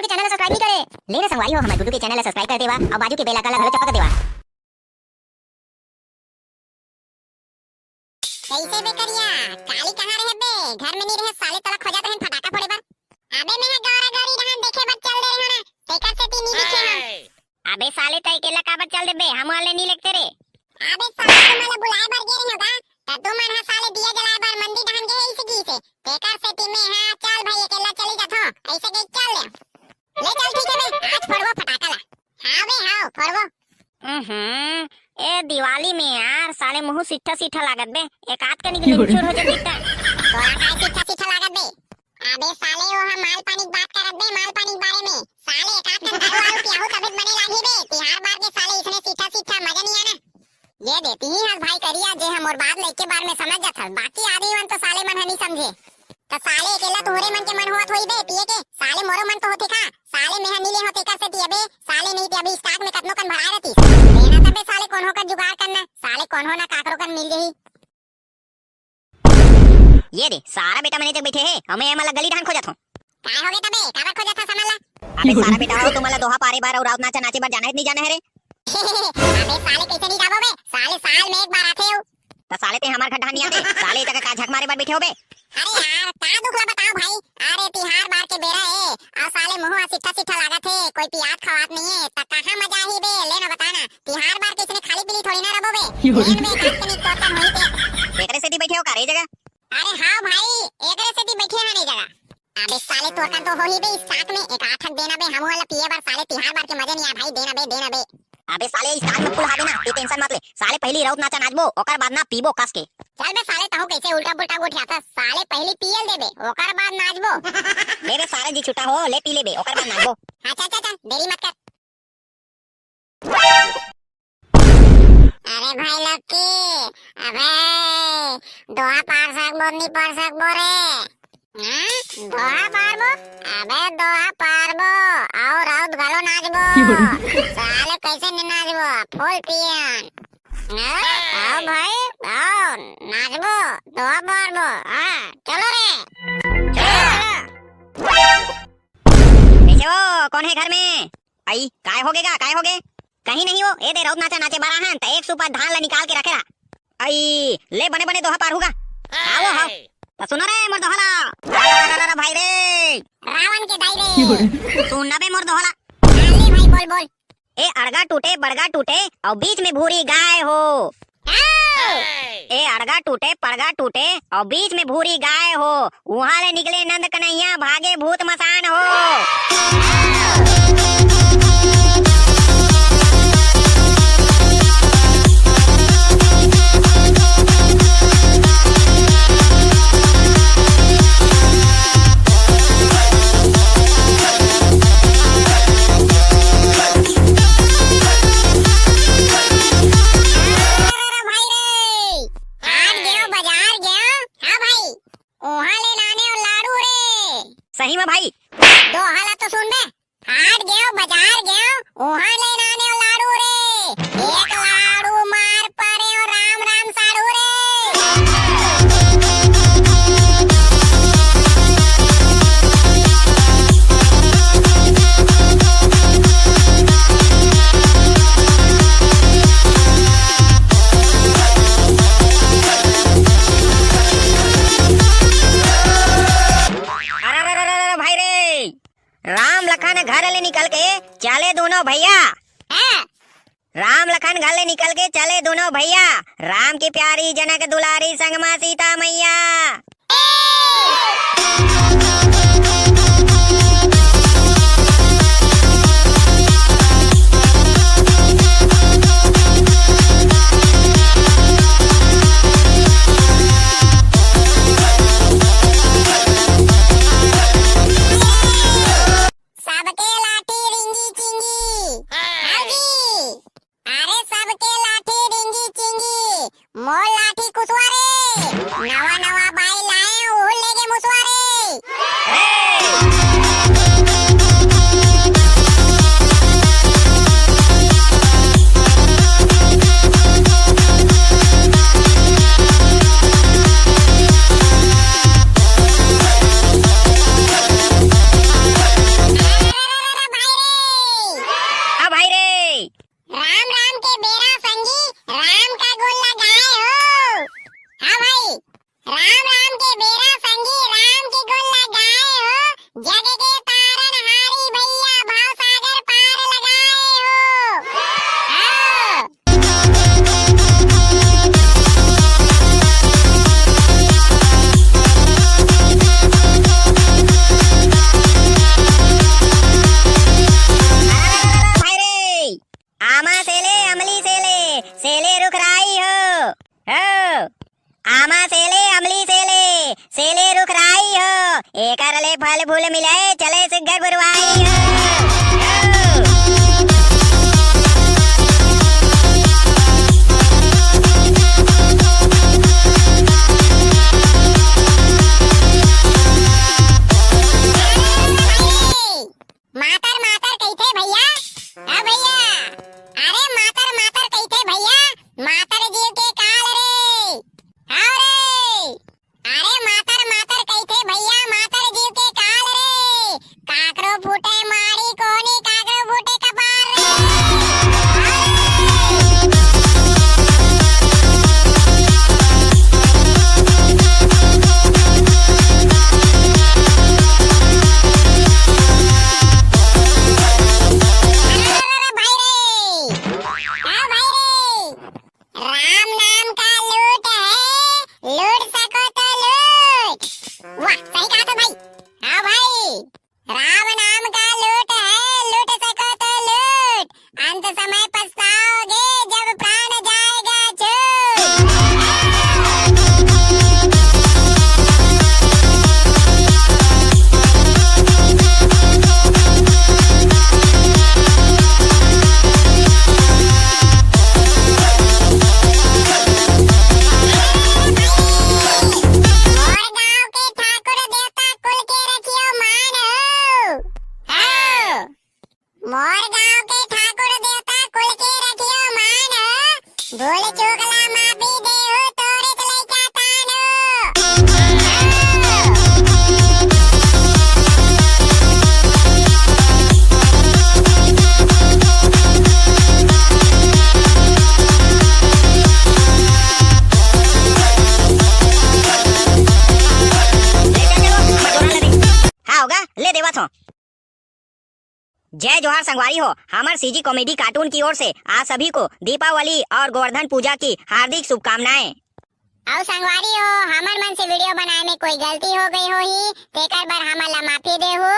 के चैनल ला सब्सक्राइब नहीं करे ले रे संगवारी हो हमर गुड्डू के चैनल ला सब्सक्राइब कर देवा और बाजू के बेल आइकन ला घलो चपक देवा। कैसे बे करिया काली कहां रहे बे घर में नहीं रहे साले तला खोजा रहन फटाका फोड़े बा। अबे मैं गौरा गौरी रहन देखे बर चल दे रे हना तेकर से ती नहीं दिखे हम। अबे साले तई केला का बर चल दे बे हम वाले नहीं लगते रे। अबे साले तुम्हारे बुलाए बर गे रे होगा त तू मन हा साले दिया जलाए बर मंदिर रहन गे ऐसे की से तेकर से ती में हां चल भाई अकेला चली जाथो ऐसे के चल ले चल ठीक है बे आज फोड़बो फटाका ला। हां बे हां फोड़बो। ए दिवाली में यार साले मुंह सीठा सीठा लागत बे एक आध का निकले छोड़ हो जाए दिखता तोरा काय सीठा सीठा लागत बे। अबे साले वो हम माल पानी की बात करत बे माल पानी के बारे में साले एक आध का दारू पियाहू तबे बने लागी बे तिहार बार के साले इसने सीठा सीठा मजा नहीं आना। ये देती ही हस भाई करिया जे हम और बात लेके बार में समझ जात हस बाकी आदमी मन तो साले मन नहीं समझे तो साले अकेला तोहरे मन के मन होत होई बे पिए के साले मोरो मन तो होथे का साले में नीले होते का से पिए बे साले नहीं ते अभी स्टॉक में कतनो कन भरा रहती देना तबे साले कौन हो का जुगाड़ करना साले कौन हो ना काकरो कन मिल जही। ये दे सारा बेटा मने जग बैठे है हमें एमला गली ढान खोजत हो काय होगे तबे काबर खोजत था समझला। अबे सारा बेटा हो तुम्हारा दोहा पारे बार और रात नाचे बार जाना है नहीं जाना है रे। अबे साले कैसे नहीं जाबो बे साले साल में एक बार आते हो तो साले ते हमार खड्डा नहीं आते साले जगह का झक मारे बार बैठे हो बे। अरे यार का दुखला बताओ भाई अरे तिहार बार के बेरा है और साले मुंह सीठा सीठा लागत है कोई पियात खवात नहीं है त कहां मजा ही बे ले ना बताना तिहार बार किसने खाली पीली थोड़ी ना रबो बे मेन में काटनी तोतन होई पे एकरे से दी बैठे हो का रे जगह। अरे हां भाई एकरे से दी बैठे है नहीं जगह। अबे साले तोतन तो हो ही बे इस साथ में एक आठक देना बे हम वाला पिए बार साले तिहार बार के मजा नहीं आ भाई देना बे। अबे साले इस कान में फुल हावे ना ते टेंशन मत ले साले पहली राउत नाचा नाचबो ओकर बाद ना पीबो कस के। चल बे साले तहु कैसे उल्टा पुल्टा गोठियाता साले पहली पियल देबे ओकर बाद नाचबो। मेरे सारे जी छुटा हो ले पी लेबे ओकर बाद नाचबो। अच्छा देरी मत कर। अरे भाई लक्की अबे दोहा पार सकबो नहीं पार सकबो रे हां दोहा पारबो अबे दोहा पारबो आओ राउत गलो नाचबो साले कैसे नहीं नाचबो फुल पियन आओ भाई आओ नाचबो दोहा पारबो हां चलो रे कैसे हो कौन है घर में आई काय होगेगा काय होगे कहीं नहीं हो ए दे राउत नाचा नाचे बारा हन त एक सुपर धान ला निकाल के रखेला आई ले बने बने दोहा पार होगा आओ तो सुनो रे मोर दोहला भाई रे रावण के दाई रे सुन ना बे मोर दोहला ले भाई बोल ए अड़गा टूटे बड़गा टूटे और बीच में भूरी गाय हो। ए अड़गा टूटे पड़गा टूटे और बीच में भूरी गाय हो वहाँ ले निकले नंद कन्हैया भागे भूत मसान हो। सही में भाई दो हाला तो सुन बे हाट गयो बाजार गयो वहां ले नाने लाड़ू रे एक लाड़ू मार पारे और राम राम साड़ू रे। राम लखन घर ले निकल के चले दोनों भैया राम लखन घर ले निकल के चले दोनों भैया राम की प्यारी जनक दुलारी संग मां सीता मैया। मोर लाठी कुसवारे नवा नवा बाई लाए ओ लेगे मुसवारे। मोर गांव के ठाकुर देवता कुल के रखियो मान हो, भूल चूक ला माफी देहु तोरे लइका तान हो। हाँ होगा, ले देवा थो। जय जोहार संगवारी हो, हमार सीजी कॉमेडी कार्टून की ओर से आप सभी को दीपावली और गोवर्धन पूजा की हार्दिक शुभकामनाएं। और संगवारी हो, हमार मन से वीडियो बनाए में कोई गलती हो गई हो ही, तेकर बर हमन ला माफी देहु।